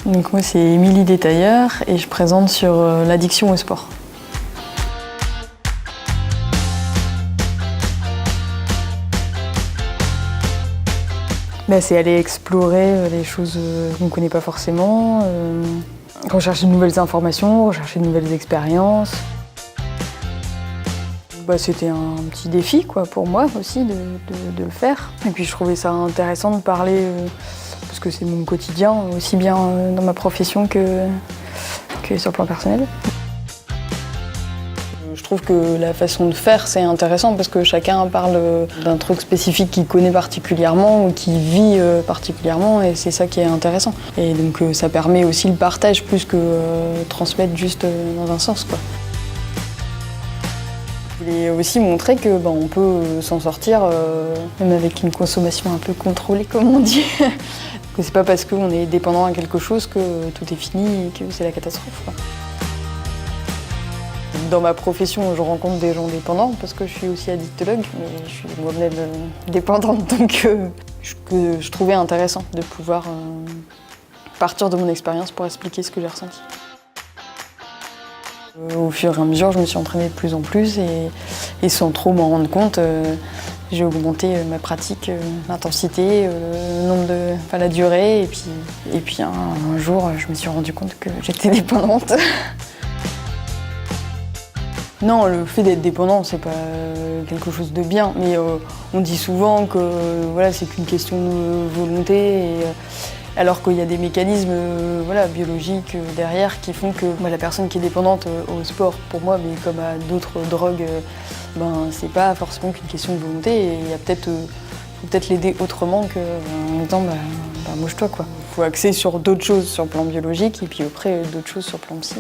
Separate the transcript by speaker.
Speaker 1: Donc moi c'est Émilie Détailleur et je présente sur l'addiction au sport. C'est aller explorer les choses qu'on ne connaît pas forcément, rechercher de nouvelles informations, rechercher de nouvelles expériences. C'était un petit défi pour moi aussi de le faire. Et puis je trouvais ça intéressant de parler, parce que c'est mon quotidien, aussi bien dans ma profession que sur le plan personnel. Je trouve que la façon de faire, c'est intéressant parce que chacun parle d'un truc spécifique qu'il connaît particulièrement ou qu'il vit particulièrement et c'est ça qui est intéressant. Et donc ça permet aussi le partage plus que transmettre juste dans un sens, quoi. Je voulais aussi montrer que on peut s'en sortir même avec une consommation un peu contrôlée, comme on dit. Que c'est pas parce qu'on est dépendant à quelque chose que tout est fini et que c'est la catastrophe, quoi. Dans ma profession, je rencontre des gens dépendants parce que je suis aussi addictologue, mais je suis moi-même dépendante, donc je trouvais intéressant de pouvoir partir de mon expérience pour expliquer ce que j'ai ressenti. Au fur et à mesure, je me suis entraînée de plus en plus et sans trop m'en rendre compte, j'ai augmenté ma pratique, l'intensité, la durée, et puis un jour, je me suis rendu compte que j'étais dépendante. Non, le fait d'être dépendant, c'est pas quelque chose de bien, mais on dit souvent que c'est qu'une question de volonté, alors qu'il y a des mécanismes biologiques derrière qui font que la personne qui est dépendante au sport, pour moi, mais comme à d'autres drogues, c'est pas forcément qu'une question de volonté, et il y a faut peut-être l'aider autrement qu'en disant mouche-toi, quoi. Faut axer sur d'autres choses sur le plan biologique et puis après d'autres choses sur le plan psy.